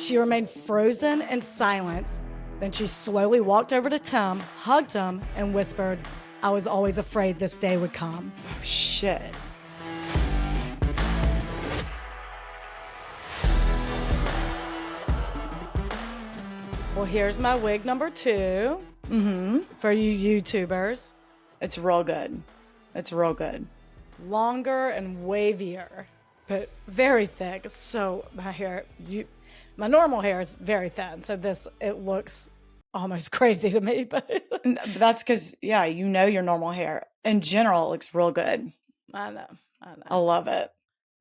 She remained frozen in silence. Then she slowly walked over to Tim, hugged him, and whispered, "I was always afraid this day would come." Oh, shit. Well, here's my wig number 2 for you YouTubers. It's real good. It's real good. Longer and wavier, but very thick. So my normal hair is very thin. So it looks almost crazy to me, but That's because, yeah, you know your normal hair. In general, it looks real good. I know. I love it.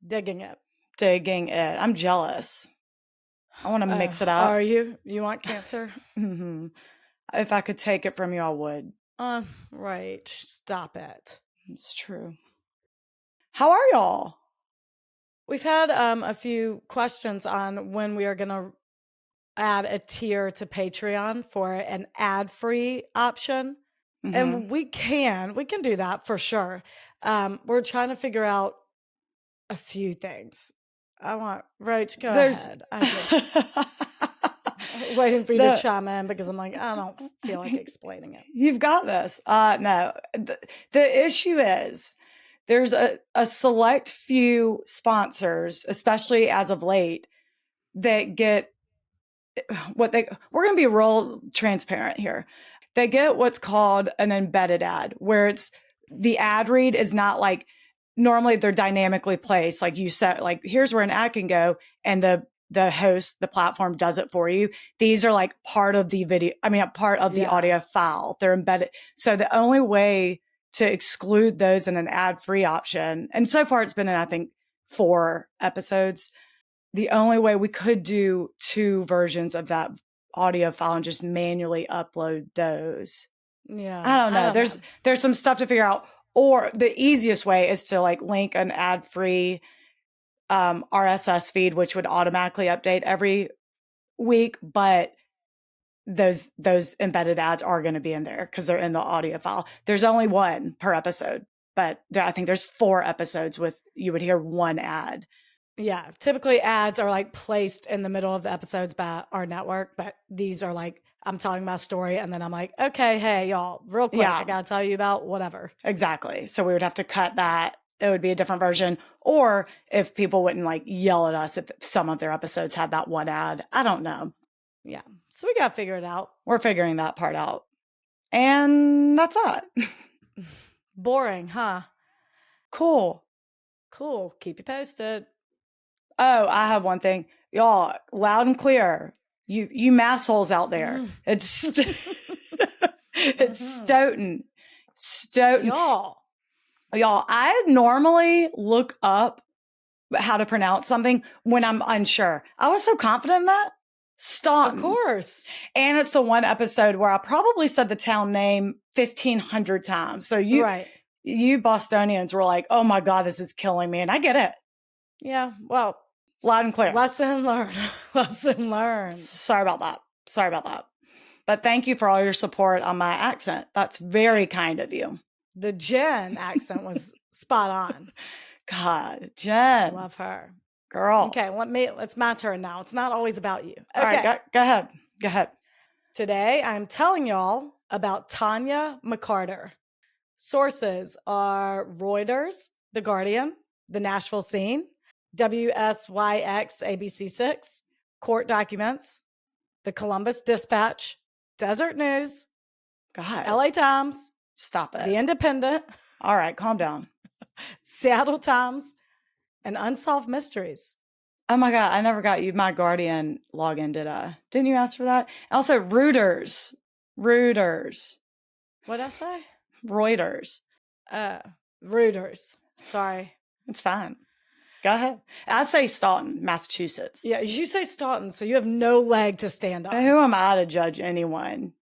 Digging it. Digging it. I'm jealous. I want to mix it up. Are you? You want cancer? If I could take it from you, I would. Right. Stop it. It's true. How are y'all? We've had a few questions on when we are going to add a tier to Patreon for an ad-free option. And we can do that for sure. We're trying to figure out a few things. I want Roach, go ahead. I'm just waiting for you to chime in because I'm like, I don't feel like explaining it. You've got this. No, the issue is there's a select few sponsors, especially as of late, that get we're going to be real transparent here. They get what's called an embedded ad, where it's the ad read is not like, normally they're dynamically placed. Like you said, like here's where an ad can go, and the host, the platform does it for you. These are like part of the video. I mean, part of the audio file. They're embedded. So the only way to exclude those in an ad-free option, and so far it's been in, I think, 4 episodes. The only way we could do 2 versions of that audio file and just manually upload those. Yeah. I don't know. There's some stuff to figure out. Or the easiest way is to like link an ad-free RSS feed, which would automatically update every week. But those embedded ads are going to be in there because they're in the audio file. There's only 1 per episode, but I think there's 4 episodes with, you would hear 1 ad. Yeah. Typically ads are like placed in the middle of the episodes by our network, but these are like, I'm telling my story and then I'm like, okay, hey y'all, real quick, I got to tell you about whatever. Exactly. So we would have to cut that. It would be a different version. Or if people wouldn't like yell at us if some of their episodes had that 1 ad. I don't know. Yeah. So we got to figure it out. We're figuring that part out. And that's it. Boring, huh? Cool. Keep you posted. Oh, I have one thing. Y'all, loud and clear. You massholes out there. It's it's Stoughton. Y'all, I normally look up how to pronounce something when I'm unsure. I was so confident in that. Staunton. Of course. And it's the one episode where I probably said the town name 1,500 times. So you Bostonians were like, oh my God, this is killing me. And I get it. Yeah. Well, loud and clear. Lesson learned. Lesson learned. Sorry about that. But thank you for all your support on my accent. That's very kind of you. The Jen accent was spot on. God, Jen. Love her. Girl. Okay, it's my turn now. It's not always about you. Okay. All right, go ahead. Today, I'm telling y'all about Tonya McCartor. Sources are Reuters, The Guardian, The Nashville Scene, WSYX ABC6, Court Documents, The Columbus Dispatch, Desert News, God. LA Times. Stop it. The Independent. All right, calm down. Seattle Times, and Unsolved Mysteries. Oh my God, I never got you my Guardian login, did I? Didn't you ask for that? Also, Reuters. What'd I say? Reuters. Reuters. Sorry. It's fine. Go ahead. I say Staunton, Massachusetts. Yeah, you say Staunton, so you have no leg to stand on. Who am I to judge anyone?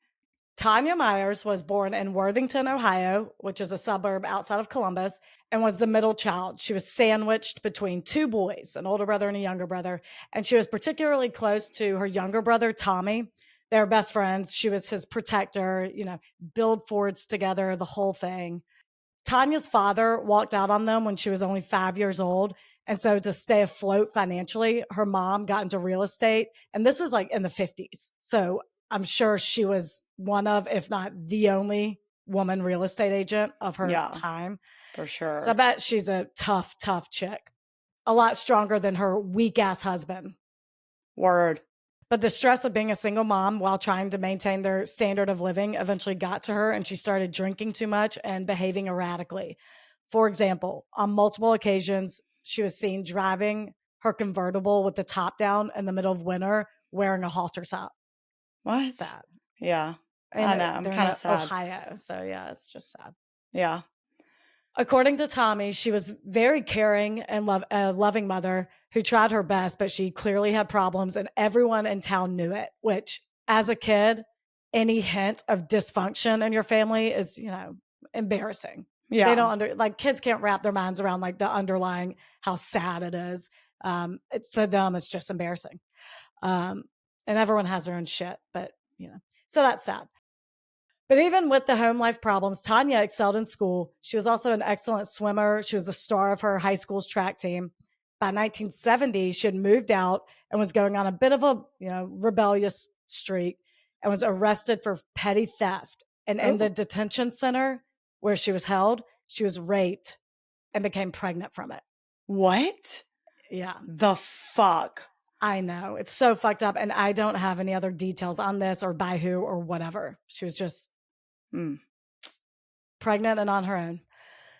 Tanya Myers was born in Worthington, Ohio, which is a suburb outside of Columbus, and was the middle child. She was sandwiched between 2 boys, an older brother and a younger brother, and she was particularly close to her younger brother, Tommy. They were best friends. She was his protector, build forts together, the whole thing. Tanya's father walked out on them when she was only 5 years old, And so to stay afloat financially, her mom got into real estate. And this is like in the 50s. So I'm sure she was one of, if not the only woman real estate agent of her time. For sure. So I bet she's a tough, tough chick. A lot stronger than her weak ass husband. Word. But the stress of being a single mom while trying to maintain their standard of living eventually got to her, and she started drinking too much and behaving erratically. For example, on multiple occasions, she was seen driving her convertible with the top down in the middle of winter wearing a halter top. What? Sad. Yeah. And I know. I'm kind of sad. Ohio. So yeah, it's just sad. Yeah. According to Tommy, she was very caring and a loving mother who tried her best, but she clearly had problems and everyone in town knew it, which as a kid, any hint of dysfunction in your family is, embarrassing. Yeah. They don't kids can't wrap their minds around like the underlying how sad it is. To them, it's just embarrassing. And everyone has their own shit, but so that's sad. But even with the home life problems, Tanya excelled in school. She was also an excellent swimmer. She was the star of her high school's track team. By 1970, she had moved out and was going on a bit of a rebellious streak and was arrested for petty theft. And in the detention center where she was held, she was raped and became pregnant from it. What? Yeah. The fuck? I know. It's so fucked up. And I don't have any other details on this or by who or whatever. She was just pregnant and on her own.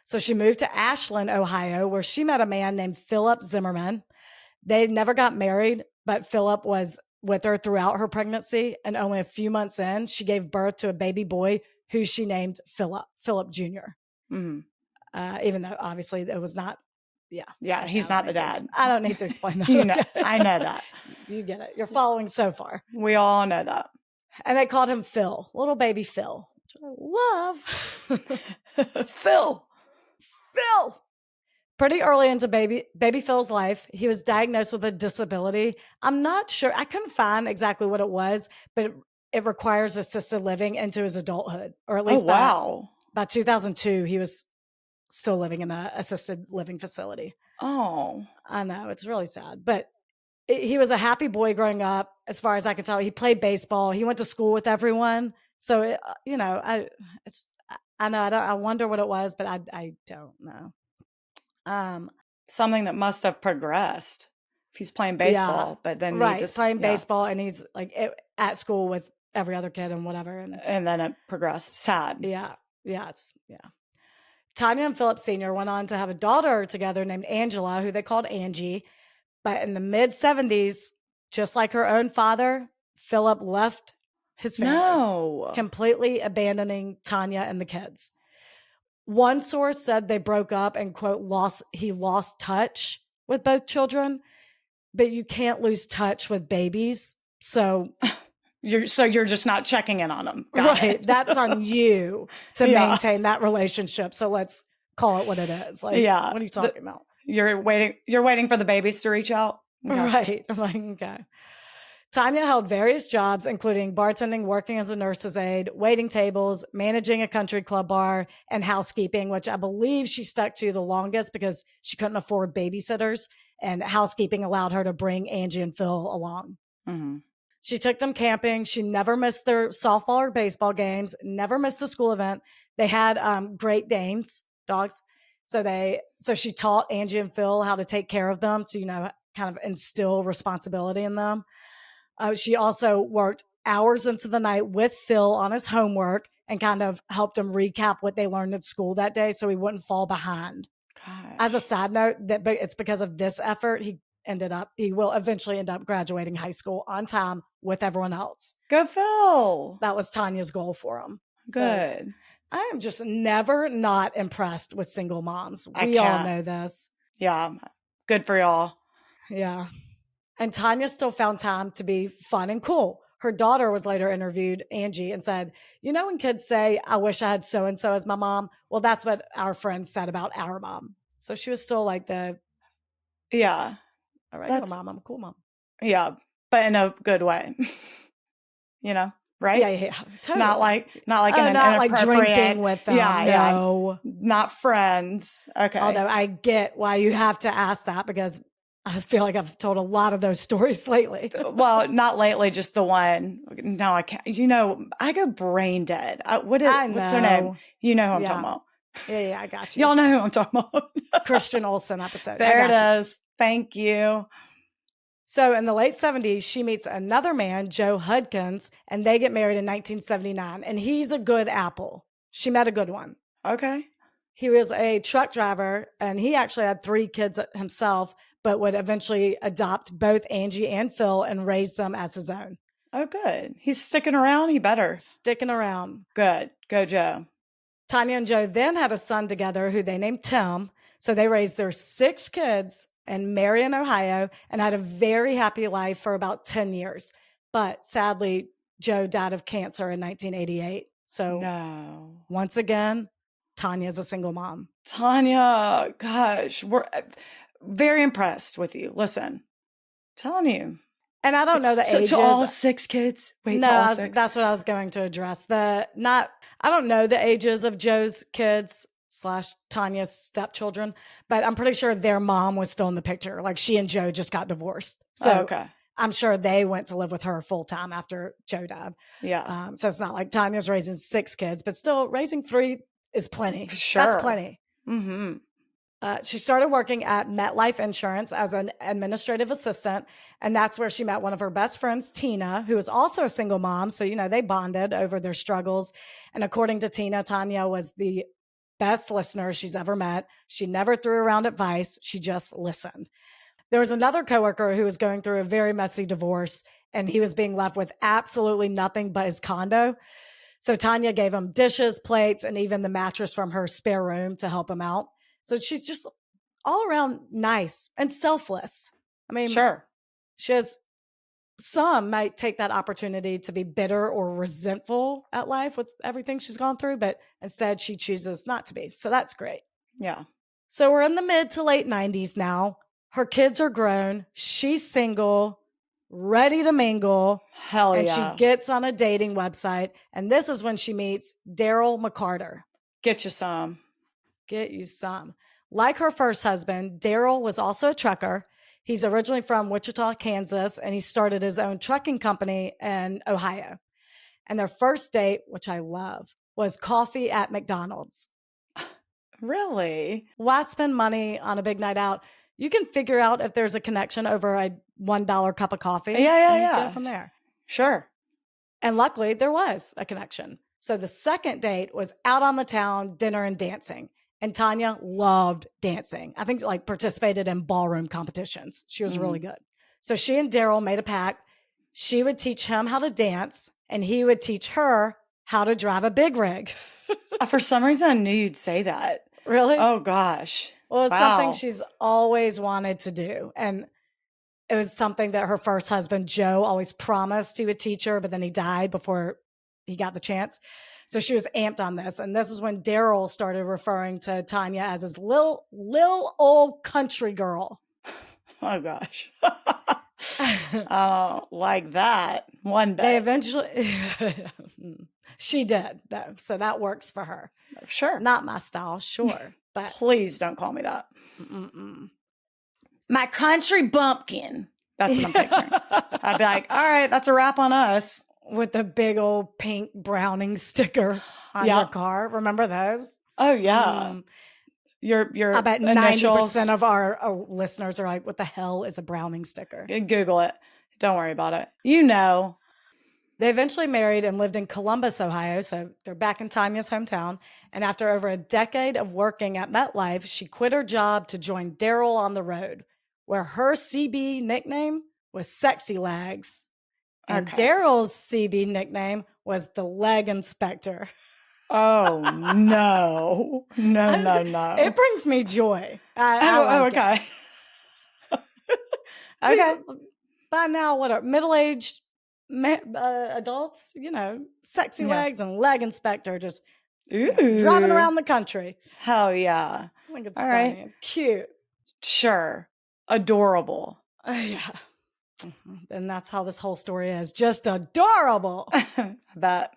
So she moved to Ashland, Ohio, where she met a man named Philip Zimmerman. They never got married, but Philip was with her throughout her pregnancy. And only a few months in, she gave birth to a baby boy who she named Philip Jr. Even though obviously it was not. Yeah, he's not the dad. I don't need to explain that. I know that. You get it. You're following so far. We all know that. And they called him Phil, little baby Phil, which I love. Phil. Pretty early into baby Phil's life, he was diagnosed with a disability. I'm not sure. I couldn't find exactly what it was, but it requires assisted living into his adulthood, or at least by 2002, he was still living in an assisted living facility. Oh, I know. It's really sad. But he was a happy boy growing up, as far as I can tell. He played baseball. He went to school with everyone. So, I wonder what it was, but I don't know. Something that must have progressed. If he's playing baseball, but then he's playing baseball and he's like at school with every other kid and whatever. And then it progressed. Sad. Yeah. Tanya and Philip Sr. went on to have a daughter together named Angela, who they called Angie. But in the mid-70s, just like her own father, Philip left his family, completely abandoning Tanya and the kids. One source said they broke up and, quote, he lost touch with both children, but you can't lose touch with babies. So you're just not checking in on them. Right. That's on you to maintain that relationship. So let's call it what it is. Like, what are you talking about? You're waiting for the babies to reach out. Okay. Right. I'm like, okay. Tanya held various jobs, including bartending, working as a nurse's aide, waiting tables, managing a country club bar, and housekeeping, which I believe she stuck to the longest because she couldn't afford babysitters, and housekeeping allowed her to bring Angie and Phil along. Mm-hmm. She took them camping. She never missed their softball or baseball games, never missed a school event. They had Great Danes, dogs. So she taught Angie and Phil how to take care of them to, kind of instill responsibility in them. She also worked hours into the night with Phil on his homework and kind of helped him recap what they learned at school that day so he wouldn't fall behind. Gosh. As a side note, it's because of this effort, he will eventually end up graduating high school on time with everyone else. Go Phil. That was Tanya's goal for him. Good. So I am just never not impressed with single moms. We all know this. Yeah. Good for y'all. Yeah. And Tanya still found time to be fun and cool. Her daughter was later interviewed, Angie, and said, when kids say, I wish I had so-and-so as my mom, well, that's what our friends said about our mom. So she was still like a regular mom. I'm a cool mom. Yeah, but in a good way. right? Yeah, totally. Not like in an not like drinking inappropriate with them. No. not friends. Okay. Although I get why you have to ask that because I feel like I've told a lot of those stories lately. Well, not lately, just the one. No, I can't. I go brain dead. What's her name? You know who I'm talking about. Yeah, I got you. Y'all know who I'm talking about. Christian Olsen episode. There it is. Thank you. So in the late 70s, she meets another man, Joe Hudkins, and they get married in 1979. And he's a good apple. She met a good one. Okay. He was a truck driver, and he actually had 3 kids himself, but would eventually adopt both Angie and Phil and raise them as his own. Oh, good. He's sticking around. He better. Sticking around. Good. Go, Joe. Tanya and Joe then had a son together who they named Tim. So they raised their 6 kids in Marion, Ohio, and had a very happy life for about 10 years. But sadly, Joe died of cancer in 1988. So once again, Tanya's a single mom. Tanya, gosh, we're very impressed with you. Listen, telling you. And I don't know the ages. To all 6 kids? Wait, no, to all 6? That's what I was going to address. I don't know the ages of Joe's kids / Tanya's stepchildren, but I'm pretty sure their mom was still in the picture. Like she and Joe just got divorced. So okay. I'm sure they went to live with her full time after Joe died. Yeah. So it's not like Tanya's raising 6 kids, but still raising 3 is plenty. Sure. That's plenty. Mm-hmm. She started working at MetLife Insurance as an administrative assistant, and that's where she met one of her best friends, Tina, who was also a single mom. So, they bonded over their struggles. And according to Tina, Tanya was the best listener she's ever met. She never threw around advice. She just listened. There was another coworker who was going through a very messy divorce, and he was being left with absolutely nothing but his condo. So Tanya gave him dishes, plates, and even the mattress from her spare room to help him out. So she's just all around nice and selfless. I mean, sure. Some might take that opportunity to be bitter or resentful at life with everything she's gone through, but instead she chooses not to be. So that's great. Yeah. So we're in the mid to late 90s now. Her kids are grown. She's single, ready to mingle. Hell yeah. And she gets on a dating website. And this is when she meets Daryl McCartor. Get you some. Like her first husband, Daryl was also a trucker. He's originally from Wichita, Kansas, and he started his own trucking company in Ohio. And their first date, which I love, was coffee at McDonald's. Really? Why spend money on a big night out? You can figure out if there's a connection over a $1 cup of coffee. Yeah. Go from there. Sure. And luckily, there was a connection. So the second date was out on the town, dinner and dancing. And Tanya loved dancing. I think participated in ballroom competitions. She was really good. So she and Daryl made a pact. She would teach him how to dance and he would teach her how to drive a big rig. For some reason, I knew you'd say that. Really? Oh, gosh. Well, it's something she's always wanted to do. And it was something that her first husband, Joe, always promised he would teach her, but then he died before he got the chance. So she was amped on this. And this is when Daryl started referring to Tanya as his little old country girl. Oh, gosh. Like that. One day. They eventually... She did, though. So that works for her. Sure. Not my style, sure. But please don't call me that. My country bumpkin. That's what I'm picturing. I'd be like, all right, that's a wrap on us. With the big old pink Browning sticker on your car. Remember those? Oh, yeah. Your I bet initials. 90% of our listeners are like, what the hell is a Browning sticker? Google it. Don't worry about it. They eventually married and lived in Columbus, Ohio. So they're back in Tanya's hometown. And after over a decade of working at MetLife, she quit her job to join Daryl on the road, where her CB nickname was Sexy Legs. And Daryl's CB nickname was the Leg Inspector. Oh, no. No. It brings me joy. Okay. Okay. By now, what are middle-aged adults, sexy legs and Leg Inspector just driving around the country. Hell yeah. I think it's funny. Right. It's cute. Sure. Adorable. Yeah. And that's how this whole story is. Just adorable. I bet.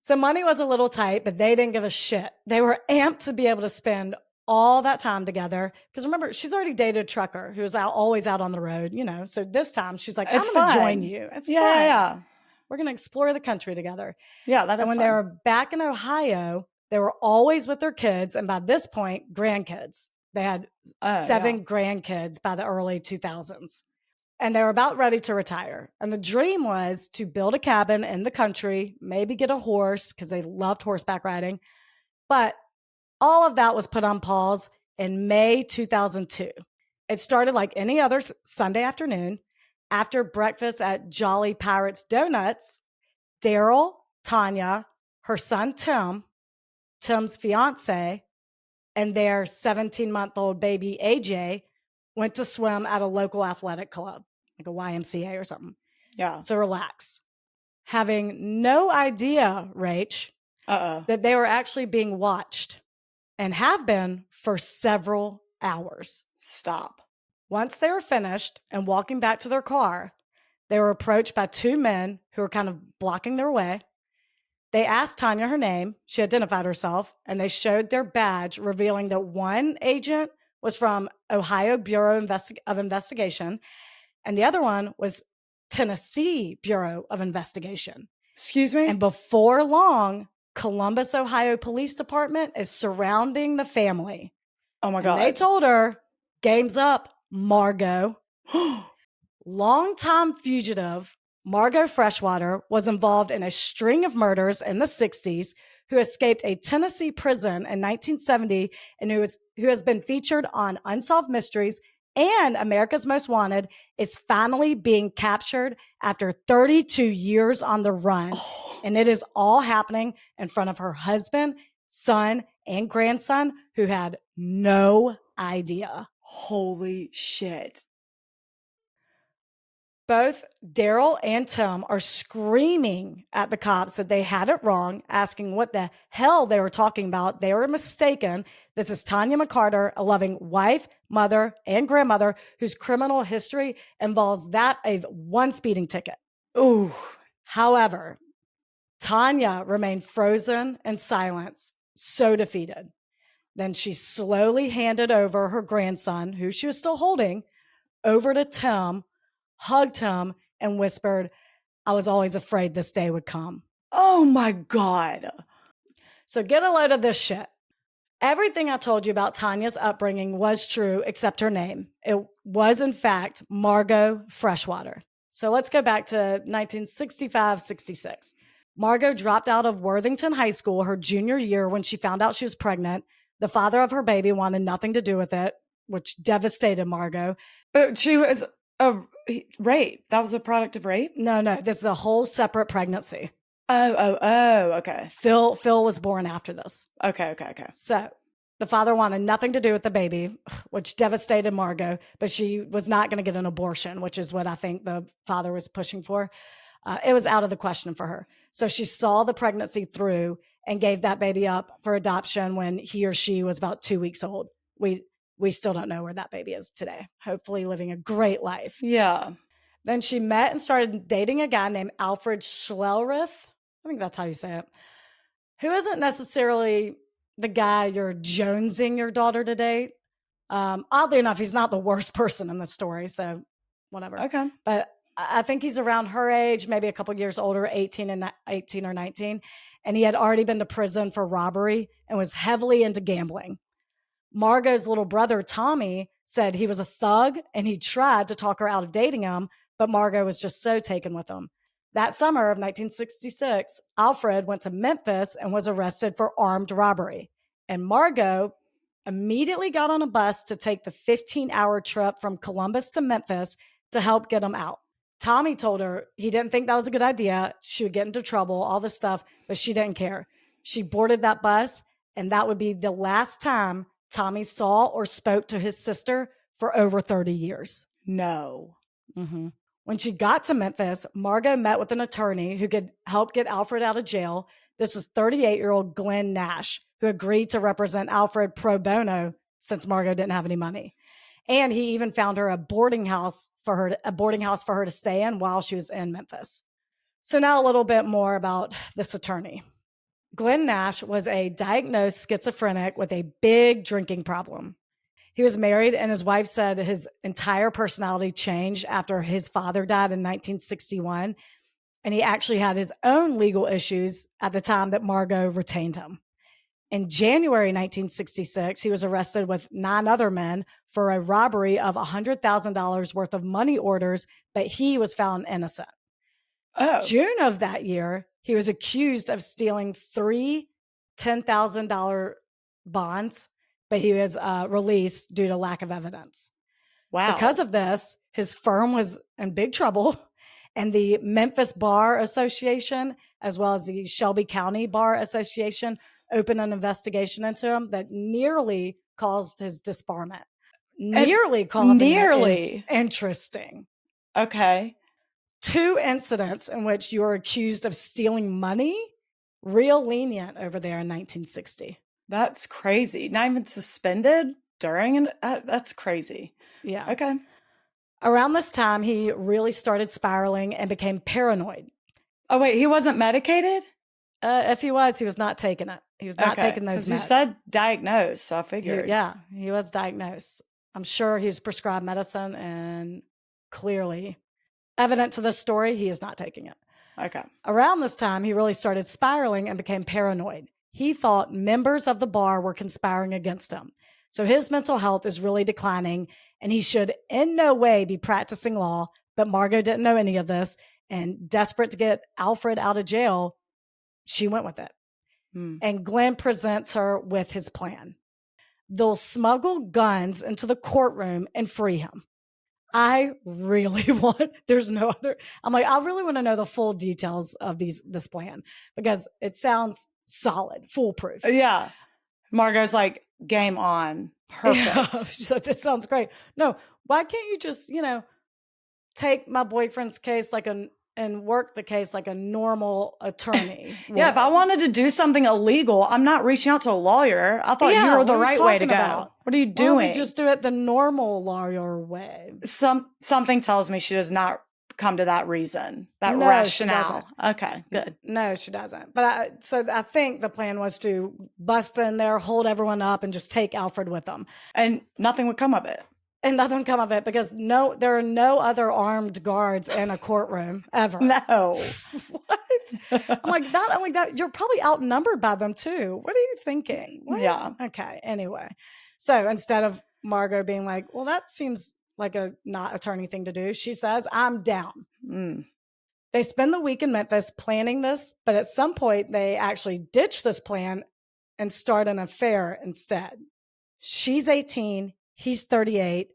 So money was a little tight, but they didn't give a shit. They were amped to be able to spend all that time together. Because remember, she's already dated a trucker who was always out on the road, So this time she's like, I'm going to join you. It's fun. Yeah. We're going to explore the country together. Yeah, that is And when fun. they were back in Ohio, they were always with their kids. And by this point, grandkids. They had 7 grandkids by the early 2000s. And they were about ready to retire. And the dream was to build a cabin in the country, maybe get a horse because they loved horseback riding. But all of that was put on pause in May 2002. It started like any other Sunday afternoon. After breakfast at Jolly Pirates Donuts, Daryl, Tanya, her son Tim, Tim's fiance, and their 17-month-old baby AJ went to swim at a local athletic club, like a YMCA or something. Yeah. To relax. Having no idea, Rach, that they were actually being watched and have been for several hours. Stop. Once they were finished and walking back to their car, they were approached by 2 men who were kind of blocking their way. They asked Tanya her name. She identified herself, and they showed their badge, revealing that one agent was from Ohio Bureau of Investigation, and the other one was Tennessee Bureau of Investigation. Excuse me? And before long, Columbus, Ohio Police Department is surrounding the family. Oh my God. They told her, game's up, Margot. Longtime fugitive Margot Freshwater was involved in a string of murders in the 60s, who escaped a Tennessee prison in 1970 and who has been featured on Unsolved Mysteries and America's Most Wanted, is finally being captured after 32 years on the run. And it is all happening in front of her husband, son, and grandson, who had no idea. Holy shit. Both Daryl and Tim are screaming at the cops that they had it wrong, asking what the hell they were talking about. They were mistaken. This is Tonya McCartor, a loving wife, mother, and grandmother whose criminal history involves that of 1 speeding ticket. Ooh. However, Tanya remained frozen in silence, so defeated. Then she slowly handed over her grandson, who she was still holding, over to Tim, hugged him, and whispered, I was always afraid this day would come. Oh my God. So get a load of this shit. Everything I told you about Tanya's upbringing was true except her name. It was, in fact, Margot Freshwater. So let's go back to 1965-66. Margot dropped out of Worthington High School her junior year when she found out she was pregnant. The father of her baby wanted nothing to do with it, which devastated Margot. But she was rape. That was a product of rape? No, this is a whole separate pregnancy. Oh, okay. Phil was born after this. Okay. So the father wanted nothing to do with the baby, which devastated Margot, but she was not going to get an abortion, which is what I think the father was pushing for. It was out of the question for her. So she saw the pregnancy through and gave that baby up for adoption when he or she was about 2 weeks old. We still don't know where that baby is today. Hopefully living a great life. Yeah. Then she met and started dating a guy named Alfred Schlereth. I think that's how you say it. Who isn't necessarily the guy you're jonesing your daughter to date. Oddly enough, he's not the worst person in the story, so whatever. Okay. But I think he's around her age, maybe a couple years older, 18 or 19. And he had already been to prison for robbery and was heavily into gambling. Margot's little brother, Tommy, said he was a thug and he tried to talk her out of dating him, but Margot was just so taken with him. That summer of 1966, Alfred went to Memphis and was arrested for armed robbery. And Margot immediately got on a bus to take the 15-hour trip from Columbus to Memphis to help get him out. Tommy told her he didn't think that was a good idea. She would get into trouble, all this stuff, but she didn't care. She boarded that bus, and that would be the last time Tommy saw or spoke to his sister for over 30 years. No. Mm-hmm. When she got to Memphis, Margot met with an attorney who could help get Alfred out of jail. This was 38-year-old Glenn Nash, who agreed to represent Alfred pro bono since Margot didn't have any money. And he even found her a boarding house for her to stay in while she was in Memphis. So now a little bit more about this attorney. Glenn Nash was a diagnosed schizophrenic with a big drinking problem. He was married, and his wife said his entire personality changed after his father died in 1961. And he actually had his own legal issues at the time that Margot retained him. In January 1966, he was arrested with 9 other men for a robbery of $100,000 worth of money orders, but he was found innocent. June of that year, he was accused of stealing 3 $10,000 bonds, but he was released due to lack of evidence. Wow. Because of this, his firm was in big trouble, and the Memphis Bar Association, as well as the Shelby County Bar Association, opened an investigation into him that nearly caused his disbarment. Nearly is interesting. Okay. 2 incidents in which you are accused of stealing money, real lenient over there in 1960. That's crazy. Not even suspended during that's crazy. Yeah. Okay. Around this time, he really started spiraling and became paranoid. Oh, wait, he wasn't medicated? If he was not taking it. He was not taking those meds. You said diagnosed, so I figured. He was diagnosed. I'm sure he was prescribed medicine, and clearly, evident to this story, he is not taking it. Okay. Around this time, he really started spiraling and became paranoid. He thought members of the bar were conspiring against him. So his mental health is really declining, and he should in no way be practicing law. But Margot didn't know any of this, and desperate to get Alfred out of jail, she went with it. And Glenn presents her with his plan. They'll smuggle guns into the courtroom and free him. I really want, I'm like, I really want to know the full details of this plan, because it sounds solid, foolproof. Yeah. Margot's like, game on. Perfect. Yeah, this sounds great. No, why can't you just, take my boyfriend's case and work the case like a normal attorney? Yeah, if I wanted to do something illegal, I'm not reaching out to a lawyer. I thought you were the right way to go. What are you doing? Why don't we just do it the normal lawyer way? Something tells me she does not come to that reason, that rationale. Okay, good. No, she doesn't. But I think the plan was to bust in there, hold everyone up, and just take Alfred with them. And nothing would come of it. And nothing would come of it, because there are no other armed guards in a courtroom ever. No. What? I'm like, not only that, you're probably outnumbered by them too. What are you thinking? What? Yeah. Okay. Anyway. So instead of Margot being like, well, that seems like a not attorney thing to do, she says, I'm down. They spend the week in Memphis planning this, but at some point they actually ditch this plan and start an affair instead. She's 18. He's 38,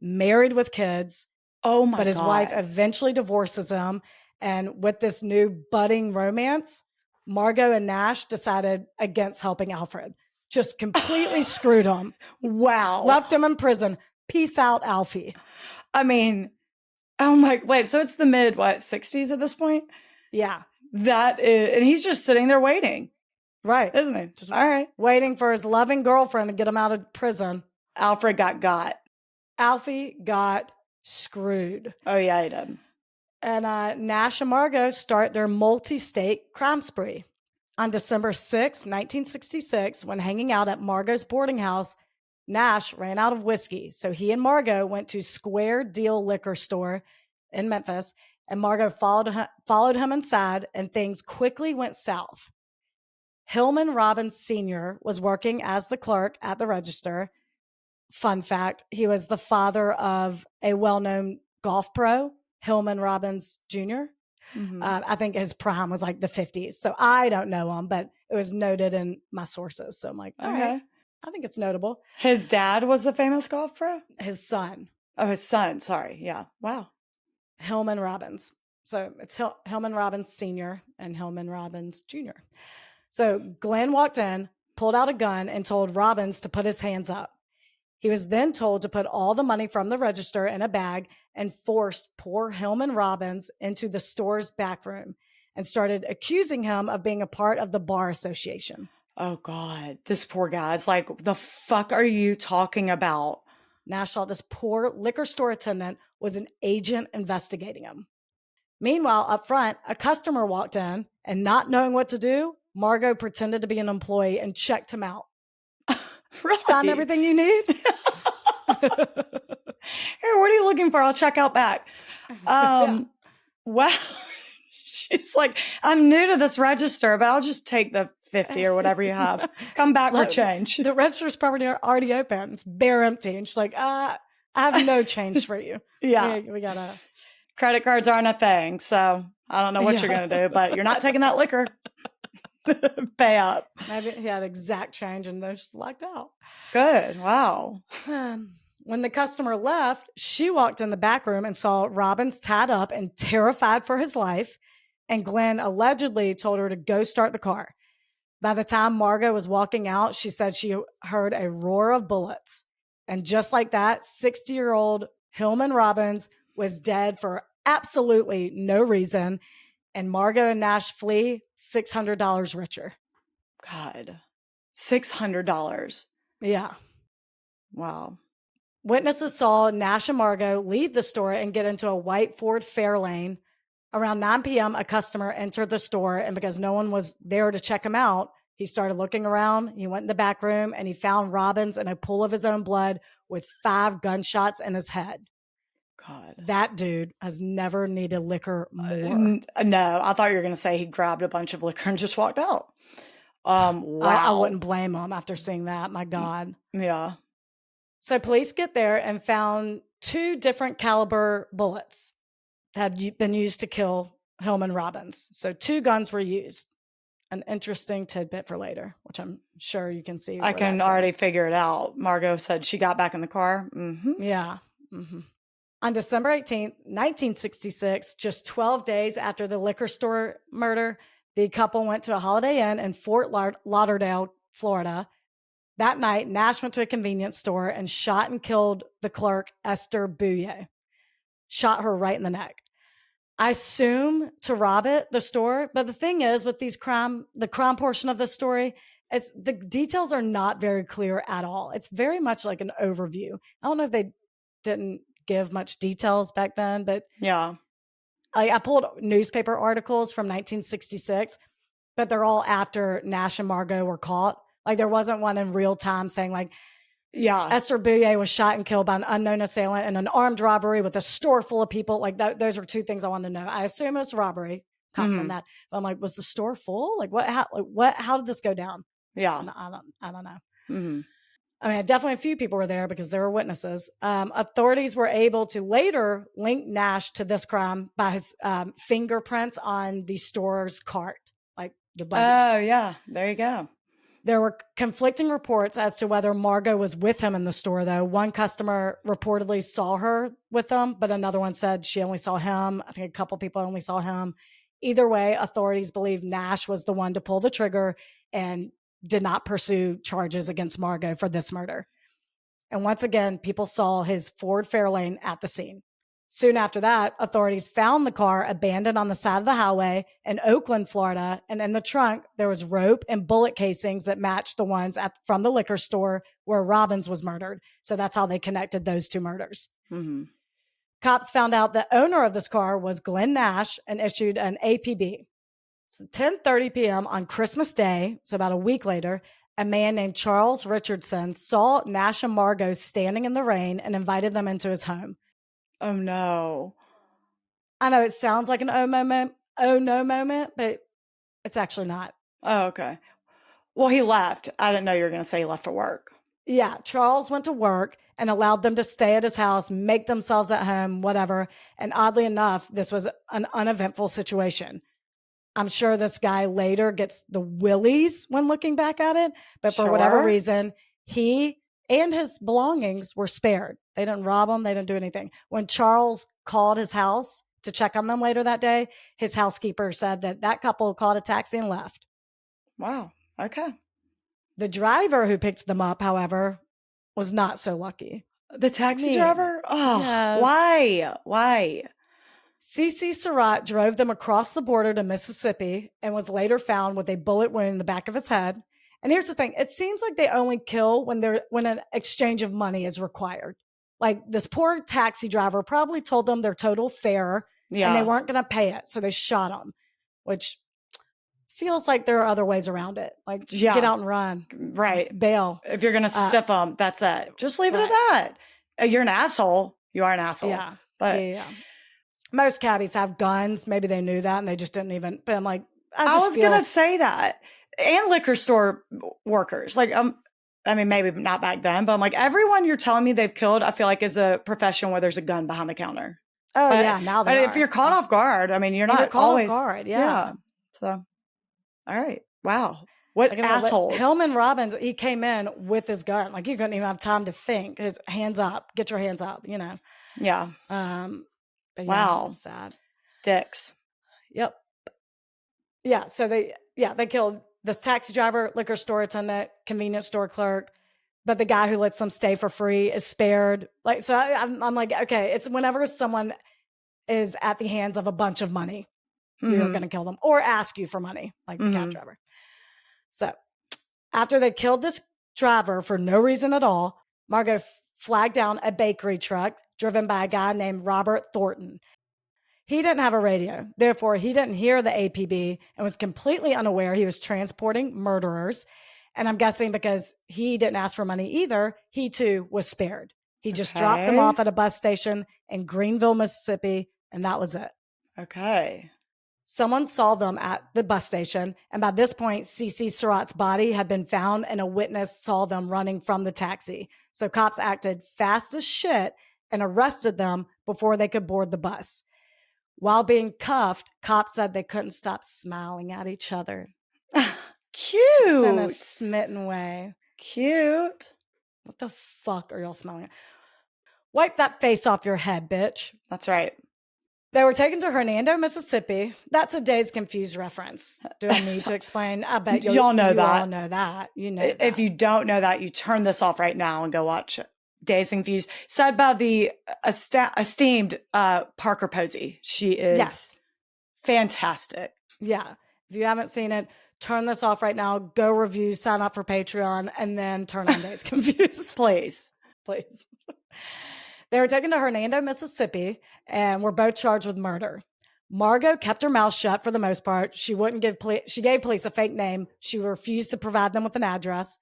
married with kids. Oh my God. But his wife eventually divorces him. And with this new budding romance, Margot and Nash decided against helping Alfred. Just completely screwed him. Wow. Left him in prison. Peace out, Alfie. I mean, wait, so it's the mid, 60s at this point? Yeah. And he's just sitting there waiting. Right. Isn't he? Just all right. Waiting for his loving girlfriend to get him out of prison. Alfred got. Alfie got screwed. Oh, yeah, he did. And Nash and Margot start their multi-state crime spree. On December 6, 1966, when hanging out at Margot's boarding house, Nash ran out of whiskey. So he and Margot went to Square Deal Liquor Store in Memphis, and Margot followed him inside, and things quickly went south. Hillman Robbins Sr. was working as the clerk at the register. Fun fact, he was the father of a well-known golf pro, Hillman Robbins Jr. I think his prime was like the 50s. So I don't know him, but it was noted in my sources. So I'm like, all right, I think it's notable. His dad was the famous golf pro? His son. Oh, his son. Sorry. Yeah. Wow. Hillman Robbins. So it's Hillman Robbins Sr. and Hillman Robbins Jr. So Glenn walked in, pulled out a gun, and told Robbins to put his hands up. He was then told to put all the money from the register in a bag and forced poor Hillman Robbins into the store's back room and started accusing him of being a part of the bar association. Oh, God. This poor guy is like, the fuck are you talking about? Nash thought this poor liquor store attendant was an agent investigating him. Meanwhile, up front, a customer walked in, and not knowing what to do, Margot pretended to be an employee and checked him out. Really? Found everything you need? Here, what are you looking for? I'll check out back. Wow. She's like, I'm new to this register, but I'll just take the 50 or whatever you have. Come back for change. The register's probably already open. It's bare empty. And she's like, I have no change for you. Yeah. We gotta. Credit cards aren't a thing, so I don't know what you're going to do, but you're not taking that liquor. Pay up. Maybe he had exact change and they're just locked out. Good. Wow. When the customer left, she walked in the back room and saw Robbins tied up and terrified for his life. And Glenn allegedly told her to go start the car. By the time Margot was walking out, she said she heard a roar of bullets. And just like that, 60-year-old Hillman Robbins was dead for absolutely no reason. And Margot and Nash flee $600 richer. God, $600. Yeah. Wow. Witnesses saw Nash and Margot leave the store and get into a white Ford Fairlane. Around 9 p.m., a customer entered the store, and because no one was there to check him out, he started looking around. He went in the back room, and he found Robbins in a pool of his own blood with 5 gunshots in his head. God. That dude has never needed liquor more. No, I thought you were going to say he grabbed a bunch of liquor and just walked out. Wow. I wouldn't blame him after seeing that. My God. Yeah. So police get there and found 2 different caliber bullets that had been used to kill Hillman Robbins. So 2 guns were used. An interesting tidbit for later, which I'm sure you can see. I can already figure it out. Margot said she got back in the car. Mm-hmm. Yeah. Mm-hmm. On December 18th, 1966, just 12 days after the liquor store murder, the couple went to a Holiday Inn in Fort Lauderdale, Florida. That night, Nash went to a convenience store and shot and killed the clerk, Esther Bouye. Shot her right in the neck. I assume to rob the store. But the thing is, with the crime portion of the story, the details are not very clear at all. It's very much like an overview. I don't know if they didn't give much details back then, but yeah, I pulled newspaper articles from 1966, but they're all after Nash and Margot were caught. Like there wasn't one in real time saying like, yeah, Esther Bouye was shot and killed by an unknown assailant in an armed robbery with a store full of people. Like those were 2 things I wanted to know. I assume it was robbery, confident that. But I'm like, was the store full? Like what? How did this go down? Yeah, I don't know. Mm-hmm. I mean, definitely a few people were there because there were witnesses. Authorities were able to later link Nash to this crime by his fingerprints on the store's cart, like the buggy. Oh yeah, there you go. There were conflicting reports as to whether Margot was with him in the store, though. One customer reportedly saw her with him, but another one said she only saw him. I think a couple people only saw him. Either way, authorities believe Nash was the one to pull the trigger and did not pursue charges against Margot for this murder. And once again, people saw his Ford Fairlane at the scene. Soon after that, authorities found the car abandoned on the side of the highway in Oakland, Florida. And in the trunk, there was rope and bullet casings that matched the ones from the liquor store where Robbins was murdered. So that's how they connected those 2 murders. Mm-hmm. Cops found out the owner of this car was Glenn Nash and issued an APB. So 10:30 p.m. on Christmas Day, so about a week later, a man named Charles Richardson saw Nash and Margot standing in the rain and invited them into his home. Oh no. I know it sounds like an oh no moment, but it's actually not. Oh, okay. Well, he left. I didn't know you were going to say he left for work. Yeah, Charles went to work and allowed them to stay at his house, make themselves at home, whatever. And oddly enough, this was an uneventful situation. I'm sure this guy later gets the willies when looking back at it, but for whatever reason, he and his belongings were spared. They didn't rob him. They didn't do anything. When Charles called his house to check on them later that day, his housekeeper said that couple called a taxi and left. Wow. Okay. The driver who picked them up, however, was not so lucky. The taxi driver? Oh, yes. Why? CC Surratt drove them across the border to Mississippi and was later found with a bullet wound in the back of his head. And here's the thing. It seems like they only kill when an exchange of money is required. Like this poor taxi driver probably told them their total fare and they weren't going to pay it. So they shot him, which feels like there are other ways around it. Like get out and run. Right. Bail. If you're going to stiff them, that's it. Just leave it at that. You're an asshole. You are an asshole. Yeah. But most cabbies have guns. Maybe they knew that and they just didn't even, but I'm like, I was going to say that. And liquor store workers. Like, I mean, maybe not back then, but I'm like, everyone you're telling me they've killed, I feel like is a profession where there's a gun behind the counter. Oh, yeah. Now but if you're caught off guard, I mean, you're not always off guard. Yeah. So, all right. Wow. What assholes. Hillman Robbins, he came in with his gun. Like, you couldn't even have time to think. His hands up. Get your hands up, you know? Yeah. But wow. Sad. Dicks. Yep. Yeah. So they killed this taxi driver, liquor store attendant, convenience store clerk, but the guy who lets them stay for free is spared. Like, so I'm like, okay, it's whenever someone is at the hands of a bunch of money, you're going to kill them or ask you for money, like the cab driver. So after they killed this driver for no reason at all, Margot flagged down a bakery truck driven by a guy named Robert Thornton. He didn't have a radio. Therefore, he didn't hear the APB and was completely unaware he was transporting murderers. And I'm guessing because he didn't ask for money either, he too was spared. He just dropped them off at a bus station in Greenville, Mississippi, and that was it. Okay. Someone saw them at the bus station, and by this point, CC Surratt's body had been found, and a witness saw them running from the taxi. So cops acted fast as shit and arrested them before they could board the bus. While being cuffed, cops said they couldn't stop smiling at each other. Cute. Just in a smitten way. Cute. What the fuck are y'all smiling at? Wipe that face off your head, bitch. That's right. They were taken to Hernando, Mississippi. That's a Dazed Confused reference. Do I need to explain? I bet y'all know that. You all know that. You know that. If you don't know that, you turn this off right now and go watch Dazed Confused. Said by the esteemed Parker Posey. She is fantastic. Yeah. If you haven't seen it, turn this off right now. Go review, sign up for Patreon, and then turn on Dazed Confused. Please. They were taken to Hernando, Mississippi, and were both charged with murder. Margot kept her mouth shut for the most part. She wouldn't give she gave police a fake name. She refused to provide them with an address.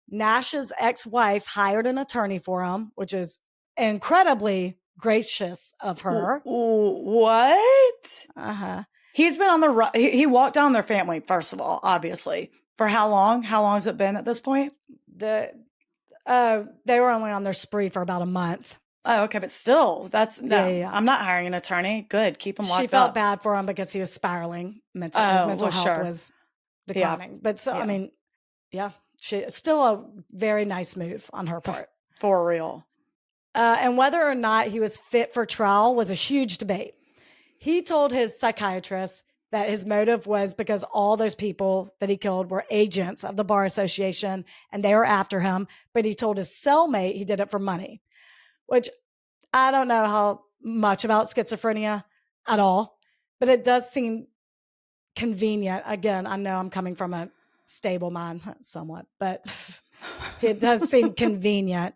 Nash's ex-wife hired an attorney for him, which is incredibly gracious of her. What? Uh-huh. He's been on the run. He walked down their family, first of all, obviously. For how long? How long has it been at this point? They were only on their spree for about a month. Oh, okay. But still, I'm not hiring an attorney. Good. Keep him locked up. She felt bad for him because he was spiraling. His mental health was declining. Yeah. But I mean, still a very nice move on her part. For real. And whether or not he was fit for trial was a huge debate. He told his psychiatrist that his motive was because all those people that he killed were agents of the Bar Association and they were after him. But he told his cellmate he did it for money, which I don't know how much about schizophrenia at all, but it does seem convenient. Again, I know I'm coming from a stable mind somewhat, but it does seem convenient